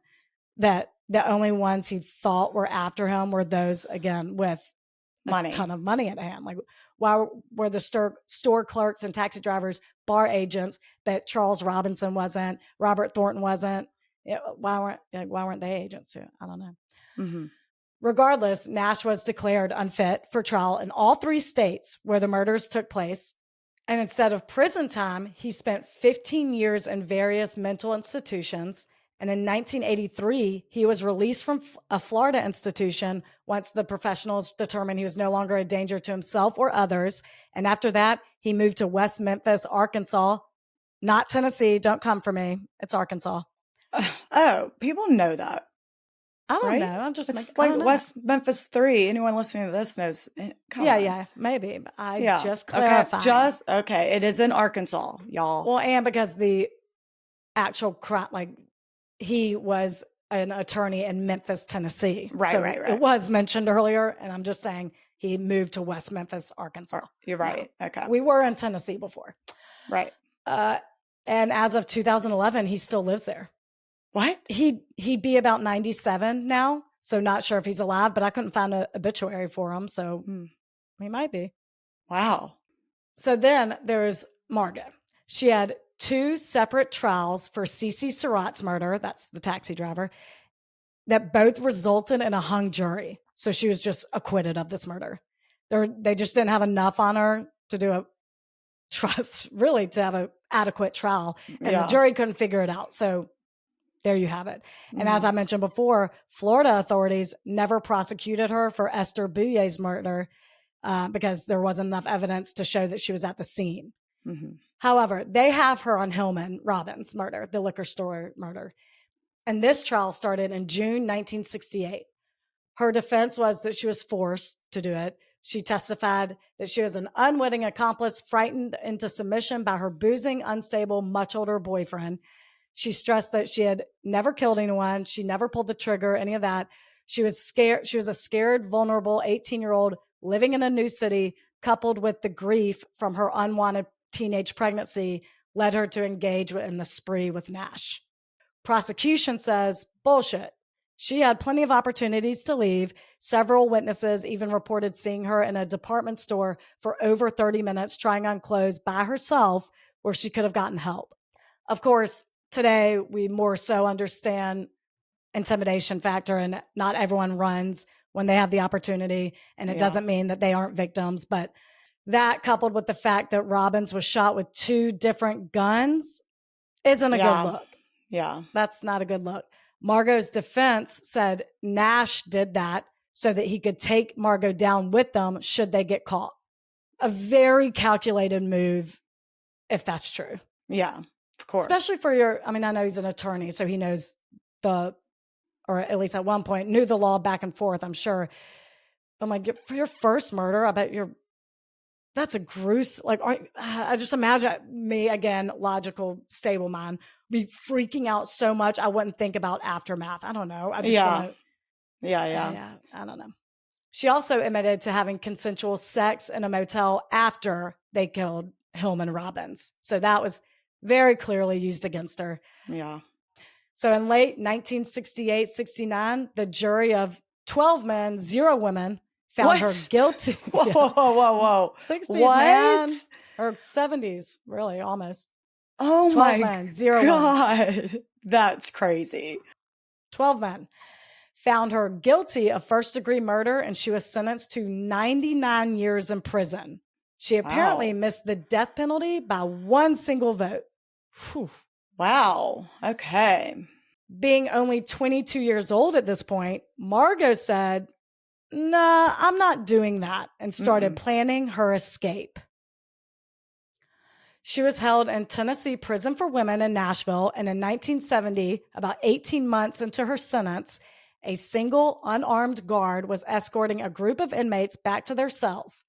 that the only ones he thought were after him were those, again, with a ton of money at hand. Like, why were the store clerks and taxi drivers bar agents, but Charles Robinson wasn't, Robert Thornton wasn't? Why weren't they agents too? I don't know. Mm-hmm. Regardless, Nash was declared unfit for trial in all 3 states where the murders took place. And instead of prison time, he spent 15 years in various mental institutions. And in 1983, he was released from a Florida institution once the professionals determined he was no longer a danger to himself or others. And after that, he moved to West Memphis, Arkansas, not Tennessee. Don't come for me. It's Arkansas. Oh, people know that. I don't know. I'm just it's like West Memphis 3. Anyone listening to this knows. Yeah, maybe. Just clarified. Okay. It is in Arkansas, y'all. Well, and because the actual crime, like he was an attorney in Memphis, Tennessee. Right. It was mentioned earlier, and I'm just saying he moved to West Memphis, Arkansas. You're right. No, okay. We were in Tennessee before. Right. And as of 2011, he still lives there. What? He'd be about 97 now, so not sure if he's alive, but I couldn't find an obituary for him, so he might be. Wow. So then there's Margot. She had 2 separate trials for Cece Surratt's murder, that's the taxi driver, that both resulted in a hung jury. So she was just acquitted of this murder. They just didn't have enough on her to do a really to have an adequate trial, and the jury couldn't figure it out. So there you have it. And as I mentioned before, Florida authorities never prosecuted her for Esther Bouyer's murder because there wasn't enough evidence to show that she was at the scene. However, they have her on Hillman Robbins' murder, the liquor store murder. And this trial started in June 1968. Her defense was that she was forced to do it. She testified that she was an unwitting accomplice frightened into submission by her boozing, unstable, much older boyfriend. She stressed that she had never killed anyone. She never pulled the trigger, any of that. She was scared. She was a scared, vulnerable 18-year-old living in a new city, coupled with the grief from her unwanted teenage pregnancy, led her to engage in the spree with Nash. Prosecution says, bullshit. She had plenty of opportunities to leave. Several witnesses even reported seeing her in a department store for over 30 minutes trying on clothes by herself where she could have gotten help. Of course, today we more so understand intimidation factor, and not everyone runs when they have the opportunity, and it doesn't mean that they aren't victims. But that, coupled with the fact that Robbins was shot with 2 different guns, isn't a good look. Yeah. That's not a good look. Margot's defense said Nash did that so that he could take Margot down with them should they get caught. A very calculated move, if that's true. Yeah, of course. Especially for I know he's an attorney, so he knows or at least at one point knew the law back and forth, I'm sure. I'm like, for your first murder, I bet that's a gruesome, I just imagine me, again, logical, stable mind, be freaking out so much I wouldn't think about aftermath. I don't know. I just want to. Yeah. I don't know. She also admitted to having consensual sex in a motel after they killed Hillman Robbins. So that was very clearly used against her. Yeah. So in late 1968-69, the jury of 12 men, 0 women found her guilty. Whoa. 60s, what? Man. Or 70s, really, almost. Oh my men, 0 God. women. That's crazy. 12 men found her guilty of first-degree murder, and she was sentenced to 99 years in prison. She apparently missed the death penalty by 1 single vote. Whew. Wow. Okay. Being only 22 years old at this point, Margot said, nah, I'm not doing that, and started planning her escape. She was held in Tennessee Prison for Women in Nashville, and in 1970, about 18 months into her sentence, a single unarmed guard was escorting a group of inmates back to their cells.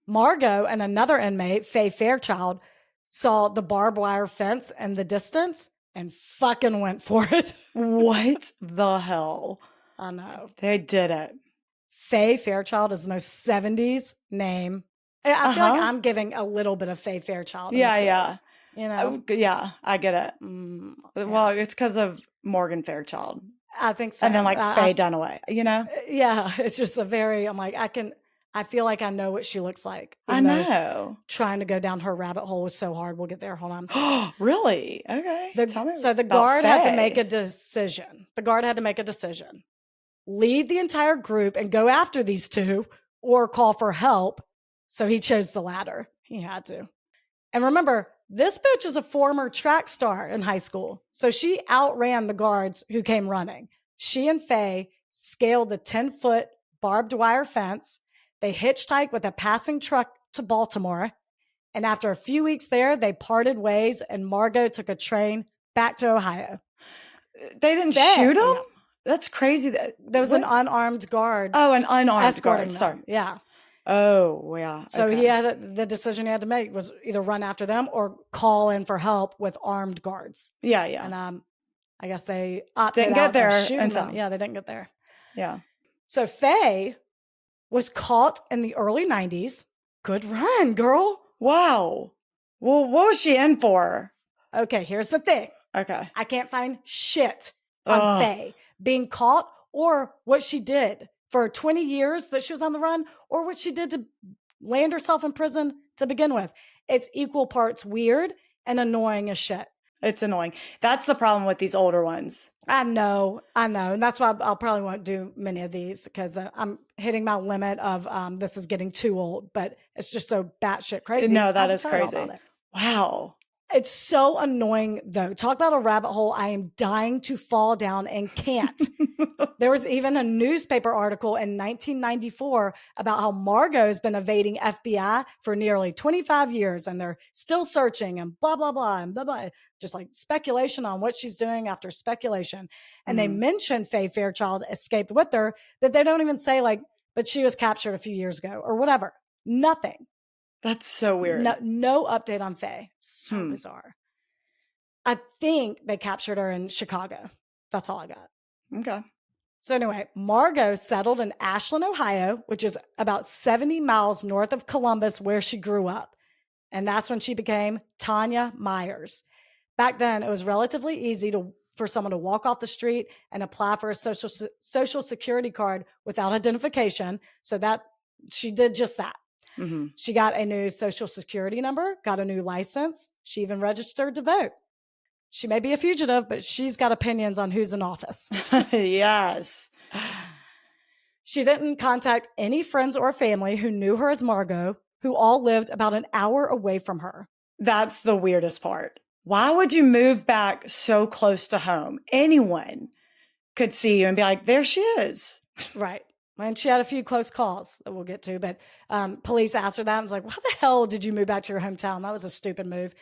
Margot and another inmate, Faye Fairchild, saw the barbed wire fence in the distance and fucking went for it. What the hell? I know. They did it. Faye Fairchild is the most 70s name. I feel like I'm giving a little bit of Faye Fairchild. Yeah. You know? Yeah, I get it. Well, it's because of Morgan Fairchild. I think so. And then Faye Dunaway, you know? Yeah, it's just I'm like, I feel like I know what she looks like. I know. Trying to go down her rabbit hole was so hard. We'll get there. Hold on. Really? Okay. Tell me so the about guard had to Faye. make a decision. Lead the entire group and go after these 2 or call for help. So he chose the latter. He had to. And remember, this bitch is a former track star in high school. So she outran the guards who came running. She and Faye scaled the 10-foot barbed wire fence. They hitchhiked with a passing truck to Baltimore. And after a few weeks there, they parted ways and Margot took a train back to Ohio. They didn't shoot him? No. That's crazy. There was an unarmed guard. Oh, an unarmed guard. Sorry. Yeah. Oh, yeah. So he had the decision he had to make was either run after them or call in for help with armed guards. Yeah. And I guess they opted didn't get there until they didn't get there. Yeah. So Faye was caught in the early 90s. Good run, girl. Wow. Well, what was she in for? Okay, here's the thing. Okay. I can't find shit on Ugh. Faye being caught or what she did for 20 years that she was on the run or what she did to land herself in prison to begin with. It's equal parts weird and annoying as shit. It's annoying. That's the problem with these older ones. I know. And that's why I'll probably won't do many of these because I'm hitting my limit of this is getting too old, but it's just so batshit crazy. No, I that have to is tell you all crazy. about it. Wow. It's so annoying, though. Talk about a rabbit hole I am dying to fall down and can't. There was even a newspaper article in 1994 about how Margot's been evading FBI for nearly 25 years and they're still searching and blah, blah, blah, and blah, blah. Just like speculation on what she's doing after speculation. And they mention Faye Fairchild escaped with her, that they don't even say, like, but she was captured a few years ago or whatever. Nothing. That's so weird. No update on Faye. It's so bizarre. I think they captured her in Chicago. That's all I got. Okay. So anyway, Margot settled in Ashland, Ohio, which is about 70 miles north of Columbus, where she grew up. And that's when she became Tanya Myers. Back then, it was relatively easy for someone to walk off the street and apply for a social security card without identification. So that she did just that. Mm-hmm. She got a new social security number, got a new license. She even registered to vote. She may be a fugitive, but she's got opinions on who's in office. Yes. She didn't contact any friends or family who knew her as Margot, who all lived about an hour away from her. That's the weirdest part. Why would you move back so close to home? Anyone could see you and be like, there she is. Right. And she had a few close calls that we'll get to, but police asked her that and was like, why the hell did you move back to your hometown? That was a stupid move.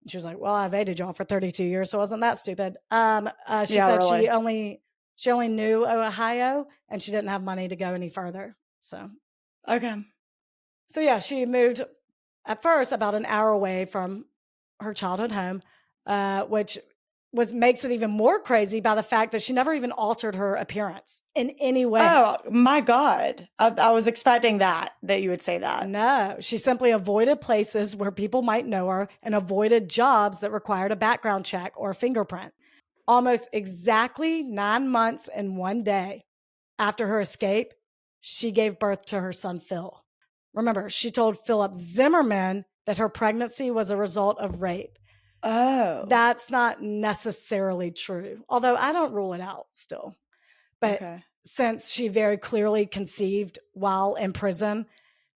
And she was like, well, I evaded y'all for 32 years, so it wasn't that stupid. She said really? she only knew Ohio and she didn't have money to go any further. So, okay. So yeah, she moved at first about an hour away from her childhood home, which makes it even more crazy by the fact that she never even altered her appearance in any way. Oh my God. I was expecting that you would say that. No, she simply avoided places where people might know her and avoided jobs that required a background check or fingerprint. Almost exactly 9 months and 1 day after her escape, she gave birth to her son, Phil. Remember, she told Philip Zimmerman that her pregnancy was a result of rape. Oh. That's not necessarily true, although I don't rule it out still. But since she very clearly conceived while in prison,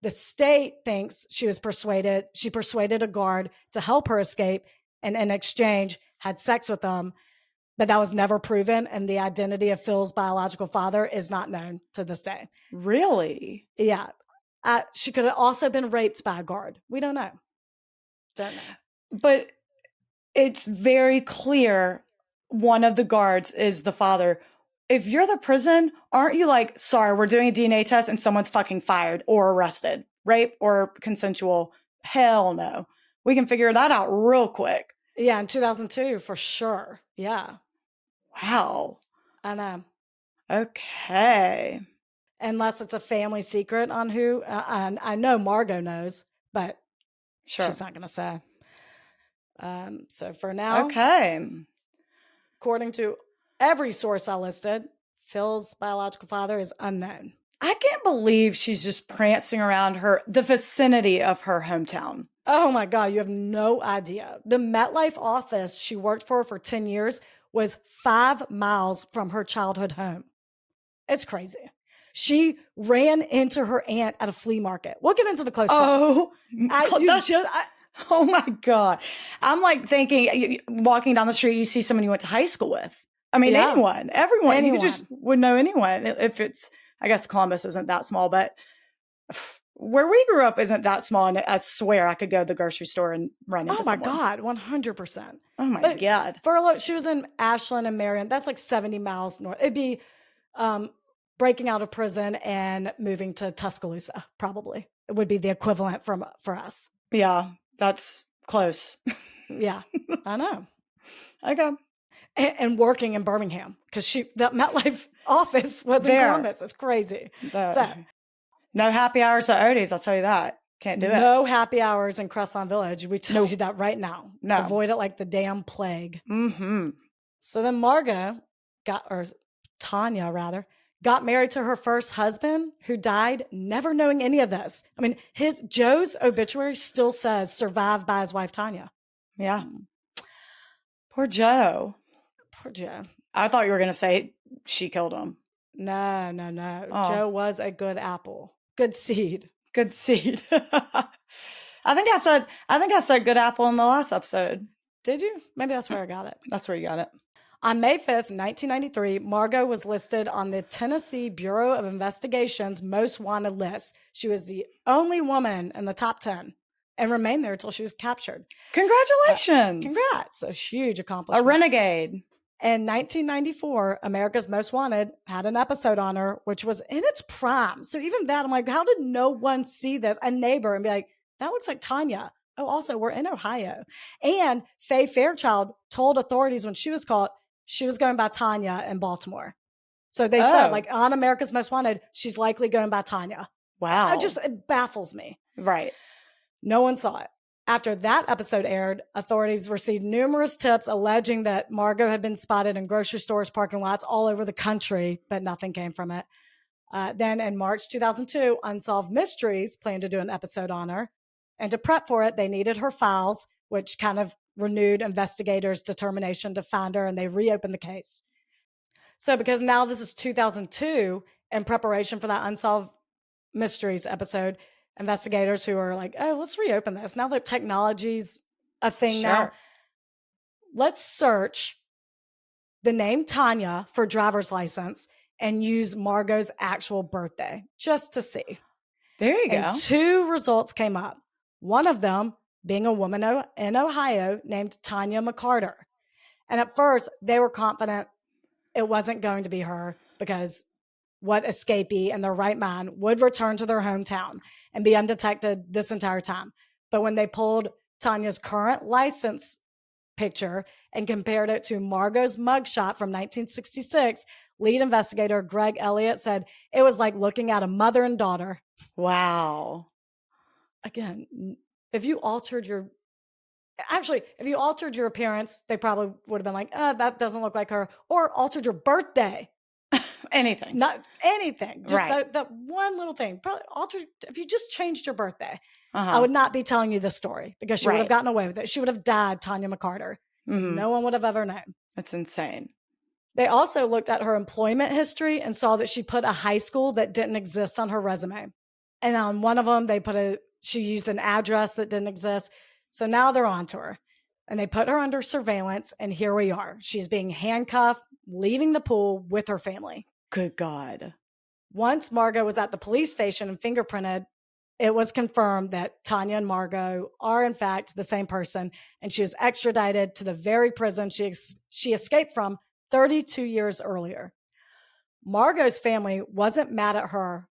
the state thinks she persuaded a guard to help her escape and in exchange had sex with them, but that was never proven. And the identity of Phil's biological father is not known to this day. Really? Yeah. She could have also been raped by a guard. We don't know. But it's very clear one of the guards is the father. If you're the prison, aren't you like, sorry, we're doing a DNA test and someone's fucking fired or arrested, rape or consensual? Hell no. We can figure that out real quick. Yeah, in 2002, for sure. Yeah. Wow. I know. Okay. Unless it's a family secret on who. I know Margot knows, but she's not going to say. So for now, according to every source I listed, Phil's biological father is unknown. I can't believe she's just prancing around the vicinity of her hometown. Oh my God, you have no idea. The MetLife office she worked for 10 years was 5 miles from her childhood home. It's crazy. She ran into her aunt at a flea market. We'll get into the close calls. Oh my God. I'm like thinking, walking down the street, you see someone you went to high school with. I mean, everyone. You just would know anyone. If it's, I guess Columbus isn't that small, but where we grew up isn't that small. And I swear I could go to the grocery store and run into someone. Oh my God, 100%. Oh my God. For a look, she was in Ashland and Marion. That's like 70 miles north. It'd be breaking out of prison and moving to Tuscaloosa, probably. It would be the equivalent for us. Yeah, that's close. Yeah, I know. Okay. And working in Birmingham because that MetLife office was in Columbus. It's crazy. So no happy hours at Odie's, I'll tell you that. Can't do it. No happy hours in Crestline Village. We tell you that right now. No. Avoid it like the damn plague. Mm-hmm. So then Tanya rather, got married to her first husband who died never knowing any of this. I mean, Joe's obituary still says survived by his wife, Tanya. Yeah. Poor Joe. Poor Joe. I thought you were going to say she killed him. No. Oh. Joe was a good apple. Good seed. Good seed. I think I said good apple in the last episode. Did you? Maybe that's where I got it. That's where you got it. On May 5th, 1993, Margot was listed on the Tennessee Bureau of Investigation's most wanted list. She was the only woman in the top 10 and remained there until she was captured. Congratulations. Congrats. A huge accomplishment. A renegade. In 1994, America's Most Wanted had an episode on her, which was in its prime. So even that, I'm like, how did no one see this? A neighbor and be like, that looks like Tanya. Oh, also, we're in Ohio. And Faye Fairchild told authorities when she was caught, she was going by Tanya in Baltimore. So they said, like, on America's Most Wanted, she's likely going by Tanya. Wow. It baffles me. Right. No one saw it. After that episode aired, authorities received numerous tips alleging that Margot had been spotted in grocery stores, parking lots all over the country, but nothing came from it. Then in March 2002, Unsolved Mysteries planned to do an episode on her. And to prep for it, they needed her files, which kind of renewed investigators' determination to find her, and they reopened the case. So because now this is 2002, in preparation for that Unsolved Mysteries episode, investigators who are like, oh, let's reopen this. Now that technology's a thing now, let's search the name Tanya for driver's license and use Margot's actual birthday just to see. There you go. And 2 results came up. One of them being a woman in Ohio named Tonya McCartor. And at first, they were confident it wasn't going to be her because what escapee in their right mind would return to their hometown and be undetected this entire time. But when they pulled Tanya's current license picture and compared it to Margot's mugshot from 1966, lead investigator Greg Elliott said it was like looking at a mother and daughter. Wow. Again, if you altered your appearance, they probably would have been like, that doesn't look like her, or altered your birthday. Anything. Not anything. Just right. that one little thing. Probably altered. If you just changed your birthday, I would not be telling you this story because she would have gotten away with it. She would have died, Tonya McCartor. Mm-hmm. No one would have ever known. That's insane. They also looked at her employment history and saw that she put a high school that didn't exist on her resume. And on one of them, she used an address that didn't exist. So now they're on to her. And they put her under surveillance, and here we are. She's being handcuffed, leaving the pool with her family. Good God. Once Margot was at the police station and fingerprinted, it was confirmed that Tanya and Margot are, in fact, the same person, and she was extradited to the very prison she escaped from 32 years earlier. Margot's family wasn't mad at her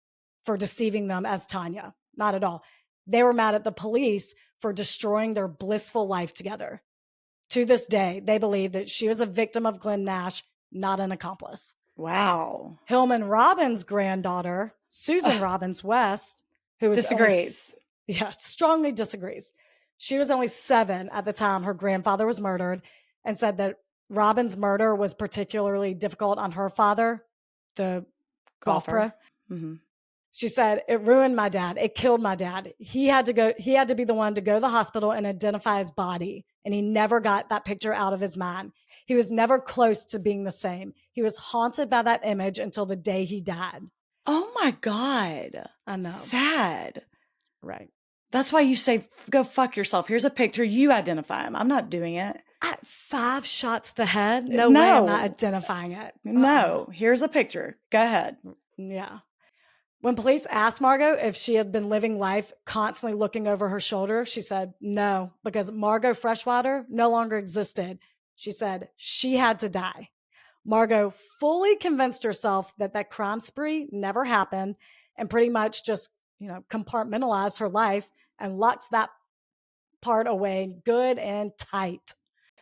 for deceiving them as Tanya. Not at all. They were mad at the police for destroying their blissful life together. To this day, they believe that she was a victim of Glenn Nash, not an accomplice. Wow. Hillman Robbins' granddaughter, Susan Robbins West, who was disagrees. Strongly disagrees. She was only 7 at the time her grandfather was murdered and said that Robbins' murder was particularly difficult on her father, the golf pro. Mm-hmm. She said, it ruined my dad. It killed my dad. He had to be the one to go to the hospital and identify his body. And he never got that picture out of his mind. He was never close to being the same. He was haunted by that image until the day he died. Oh my God. I know. Sad. Right. That's why you say, go fuck yourself. Here's a picture. You identify him. I'm not doing it. 5 shots to the head? No way I'm not identifying it. No. Here's a picture. Go ahead. Yeah. When police asked Margot if she had been living life constantly looking over her shoulder, she said no, because Margot Freshwater no longer existed. She said she had to die. Margot fully convinced herself that crime spree never happened and pretty much just, compartmentalized her life and locked that part away good and tight.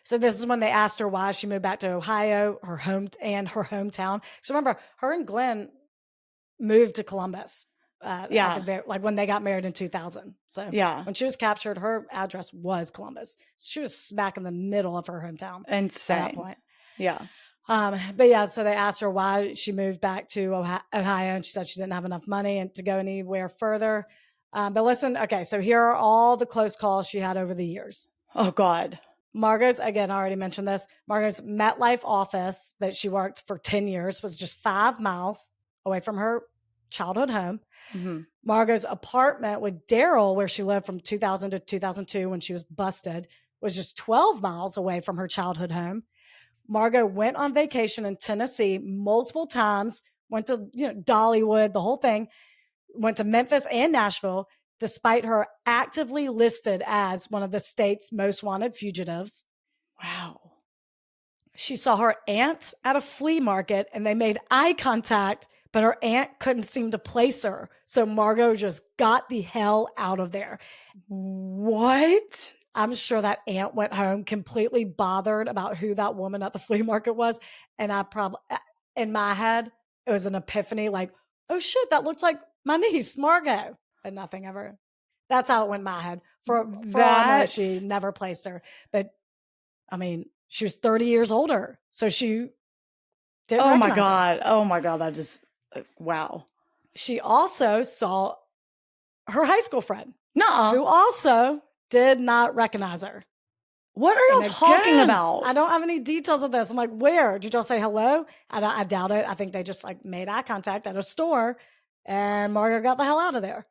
So this is when they asked her why she moved back to Ohio, her hometown. So remember, her and Glenn moved to Columbus. like when they got married in 2000. So Yeah. when she was captured, her address was Columbus. She was smack in the middle of her hometown. Insane. At that point. Yeah. But yeah, so they asked her why she moved back to Ohio, and she said she didn't have enough money and to go anywhere further. But listen, okay, so here are all the close calls she had over the years. Oh, God. Margot's, again, I already mentioned this, Margot's MetLife office that she worked for 10 years was just 5 miles away from her childhood home. Mm-hmm. Margot's apartment with Daryl, where she lived from 2000 to 2002 when she was busted, was just 12 miles away from her childhood home. Margot went on vacation in Tennessee multiple times, went to Dollywood, the whole thing, went to Memphis and Nashville, despite her actively listed as one of the state's most wanted fugitives. Wow. She saw her aunt at a flea market and they made eye contact, but her aunt couldn't seem to place her. So Margot just got the hell out of there. What? I'm sure that aunt went home completely bothered about who that woman at the flea market was. And I probably, in my head, it was an epiphany like, oh shit, that looks like my niece, Margot. But nothing ever. That's how it went in my head. For all I know, she never placed her. But I mean, she was 30 years older. So she didn't recognize her. Oh my God. That is, wow. She also saw her high school friend. Nuh-uh. Who also did not recognize her. What are y'all talking about? I don't have any details of this. I'm like, where? Did y'all say hello? I doubt it. I think they just like made eye contact at a store and Margot got the hell out of there.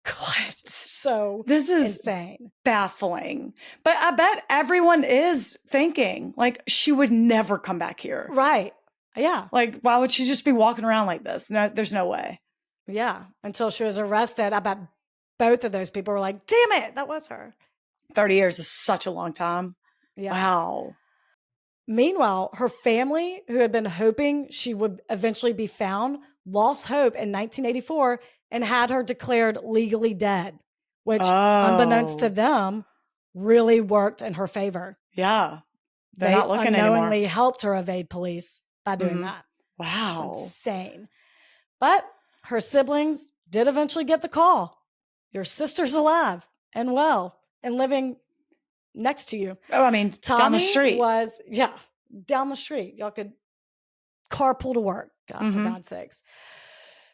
God. So this is insane. Baffling. But I bet everyone is thinking like she would never come back here. Right. Yeah. Like, why would she just be walking around like this? No, there's no way. Yeah. Until she was arrested. I bet both of those people were like, damn it, that was her. 30 years is such a long time. Yeah. Wow. Meanwhile, her family, who had been hoping she would eventually be found, lost hope in 1984 and had her declared legally dead, which, unbeknownst to them, really worked in her favor. Yeah. They're not looking unknowingly anymore. Helped her evade police by doing that. Wow. It's insane. But her siblings did eventually get the call. Your sister's alive and well and living next to you. Oh, I mean, Tommy down the street. Down the street. Y'all could carpool to work, God, for God's sakes.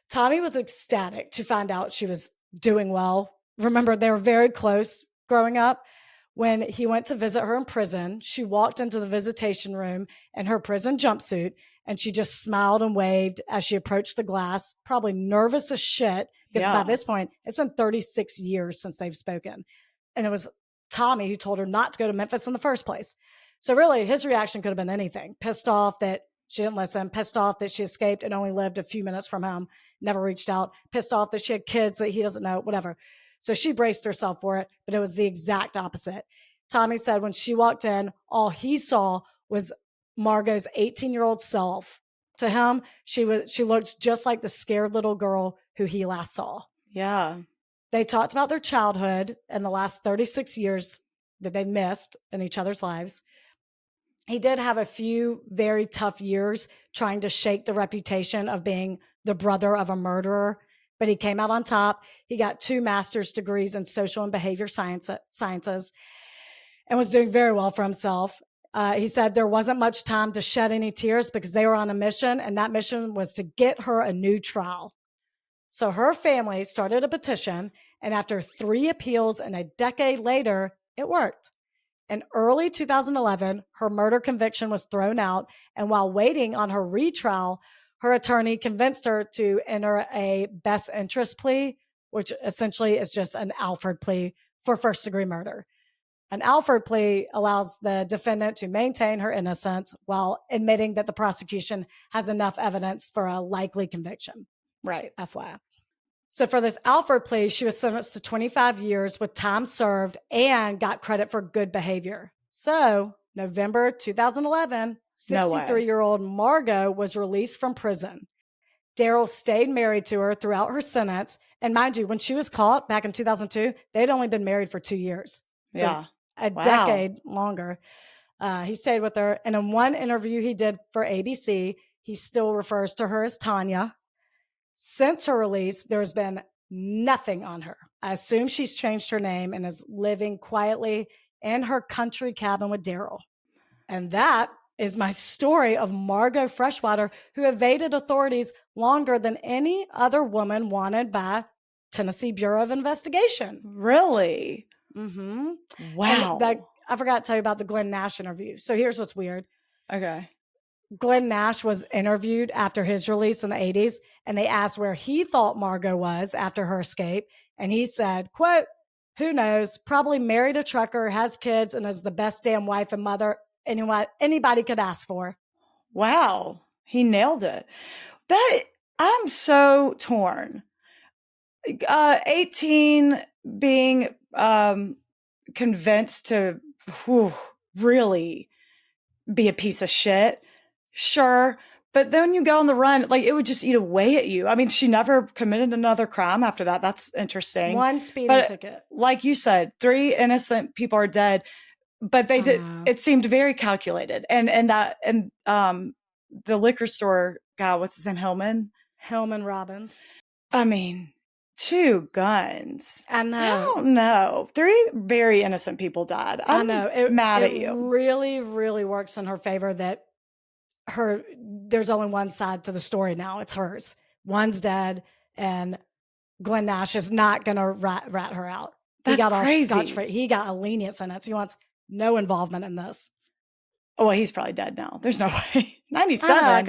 Tommy was ecstatic to find out she was doing well. Remember, they were very close growing up. When he went to visit her in prison, she walked into the visitation room in her prison jumpsuit, and she just smiled and waved as she approached the glass, probably nervous as shit, because by this point, it's been 36 years since they've spoken. And it was Tommy who told her not to go to Memphis in the first place. So really, his reaction could have been anything. Pissed off that she didn't listen, pissed off that she escaped and only lived a few minutes from him, never reached out, pissed off that she had kids that he doesn't know, whatever. So she braced herself for it, but it was the exact opposite. Tommy said when she walked in, all he saw was Margot's 18-year-old self. To him, she looked just like the scared little girl who he last saw. Yeah. They talked about their childhood and the last 36 years that they missed in each other's lives. He did have a few very tough years trying to shake the reputation of being the brother of a murderer, but he came out on top. He got 2 master's degrees in social and behavior sciences and was doing very well for himself. He said there wasn't much time to shed any tears because they were on a mission, and that mission was to get her a new trial. So her family started a petition, and after 3 appeals and a decade later, it worked. In early 2011, her murder conviction was thrown out, and while waiting on her retrial, her attorney convinced her to enter a best interest plea, which essentially is just an Alford plea for first-degree murder. An Alford plea allows the defendant to maintain her innocence while admitting that the prosecution has enough evidence for a likely conviction. Right. FYI. So for this Alford plea, she was sentenced to 25 years with time served and got credit for good behavior. So November 2011, 63-year-old Margot was released from prison. Daryl stayed married to her throughout her sentence. And mind you, when she was caught back in 2002, they'd only been married for 2 years. So a decade longer. He stayed with her. And in one interview he did for ABC, he still refers to her as Tanya. Since her release, there's been nothing on her. I assume she's changed her name and is living quietly in her country cabin with Daryl. And that is my story of Margot Freshwater, who evaded authorities longer than any other woman wanted by Tennessee Bureau of Investigation. Really? Mm-hmm. Wow. And I forgot to tell you about the Glenn Nash interview. So here's what's weird. Okay. Glenn Nash was interviewed after his release in the 80s, and they asked where he thought Margot was after her escape. And he said, quote, "Who knows? Probably married a trucker, has kids, and is the best damn wife and mother anybody could ask for." Wow. He nailed it. I'm so torn. 18 being convinced to really be a piece of shit. Sure. But then you go on the run, like it would just eat away at you. I mean, she never committed another crime after that. That's interesting. One speeding ticket. Like you said, 3 innocent people are dead, but they did. It seemed very calculated. And the liquor store guy, what's his name? Hillman Robbins. I mean, 2 guns. I know. I don't know. 3 very innocent people died. I know. Mad at you. It really, really works in her favor that there's only one side to the story now. It's hers. One's dead, and Glenn Nash is not going to rat her out. That's he got crazy. Off scotch-free. He got a lenient sentence. He wants no involvement in this. Oh, well, he's probably dead now. There's no way. 97. I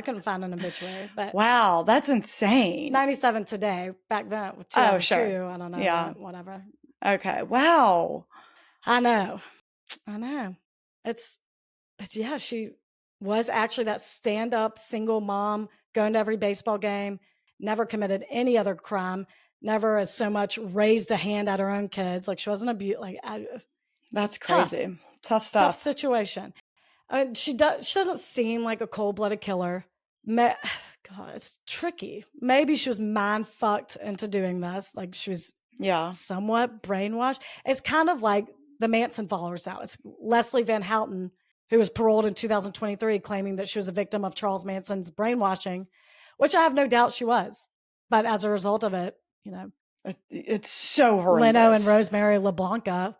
couldn't find an obituary. But wow, that's insane. 97 today. Back then, 2002. Oh, sure. I don't know. Yeah. Whatever. Okay. Wow. I know. But yeah, she was actually that stand-up single mom, going to every baseball game, never committed any other crime, never as so much raised a hand at her own kids. Like she wasn't abused. That's crazy. Tough stuff. Tough situation. She doesn't seem like a cold-blooded killer. God, it's tricky. Maybe she was mind fucked into doing this. Like she was somewhat brainwashed. It's kind of like the Manson followers out. It's Leslie Van Houten, who was paroled in 2023, claiming that she was a victim of Charles Manson's brainwashing, which I have no doubt she was. But as a result of it, it's so horrendous. Leno and Rosemary LaBianca,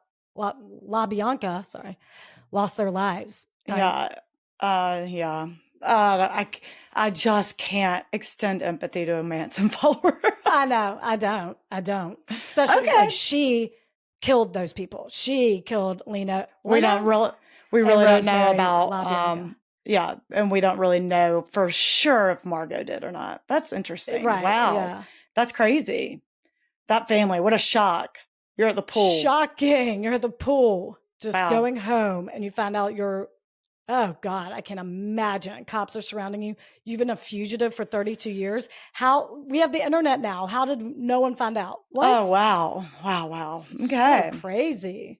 lost their lives. I just can't extend empathy to a Manson follower. I know. I don't. Especially she killed those people. She killed Leno. We really don't know about and we don't really know for sure if Margot did or not. That's interesting. Right. Wow. Yeah. That's crazy. That family, what a shock. You're at the pool. Shocking. You're at the pool, just going home, and you find out oh God, I can't imagine. Cops are surrounding you. You've been a fugitive for 32 years. We have the internet now. How did no one find out? What? Oh, wow. Okay. So crazy.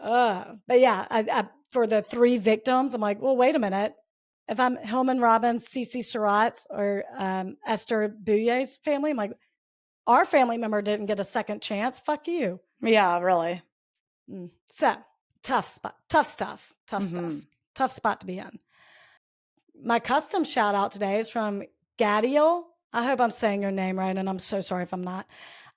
But yeah, for the 3 victims, I'm like, well, wait a minute. If I'm Hillman Robbins, Cece Surratt's, or Esther Bouyer's family, I'm like, our family member didn't get a second chance. Fuck you. Yeah, really. So tough spot. Tough stuff. Tough spot to be in. My custom shout out today is from Gadiel. I hope I'm saying your name right, and I'm so sorry if I'm not.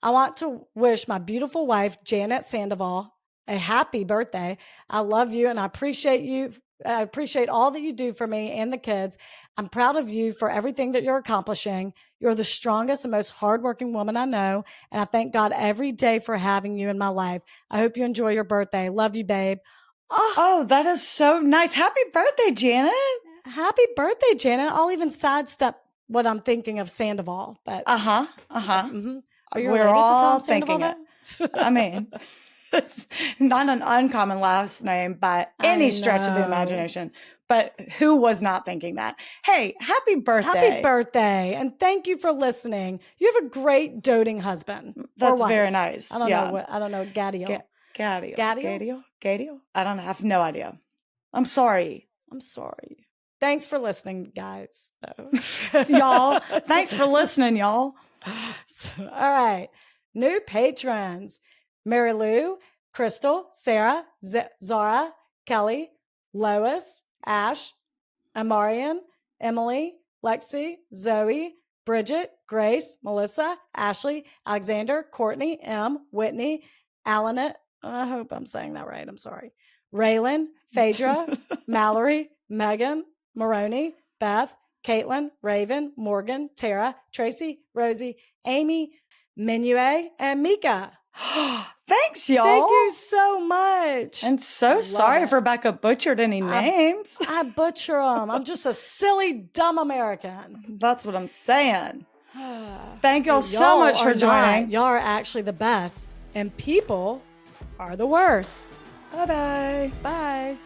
I want to wish my beautiful wife, Janet Sandoval, a happy birthday. I love you, and I appreciate you. I appreciate all that you do for me and the kids. I'm proud of you for everything that you're accomplishing. You're the strongest and most hardworking woman I know, and I thank God every day for having you in my life. I hope you enjoy your birthday. Love you, babe. Oh, that is so nice. Happy birthday, Janet. Happy birthday, Janet. I'll even sidestep what I'm thinking of Sandoval. But Mm-hmm. Are you related to Tom Sandoval? I mean, it's not an uncommon last name by any stretch of the imagination. But who was not thinking that? Hey, happy birthday. Happy birthday. And thank you for listening. You have a great doting husband. That's very nice. I don't know. Gadiel. Gadiel? I have no idea. I'm sorry. Thanks for listening, guys. Y'all. Thanks for listening, y'all. All right. New patrons. Mary Lou, Crystal, Sarah, Zara, Kelly, Lois, Ash, Amarian, Emily, Lexi, Zoe, Bridget, Grace, Melissa, Ashley, Alexander, Courtney, M, Whitney, Alan, I hope I'm saying that right. I'm sorry. Raylan, Phaedra, Mallory, Megan, Maroney, Beth, Caitlin, Raven, Morgan, Tara, Tracy, Rosie, Amy, Minue, and Mika. Thanks, y'all. Thank you so much. And so sorry if Rebecca butchered any names. I butcher them. I'm just a silly, dumb American. That's what I'm saying. Thank y'all so much for joining. Y'all are actually the best, and people are the worst. Bye-bye. Bye.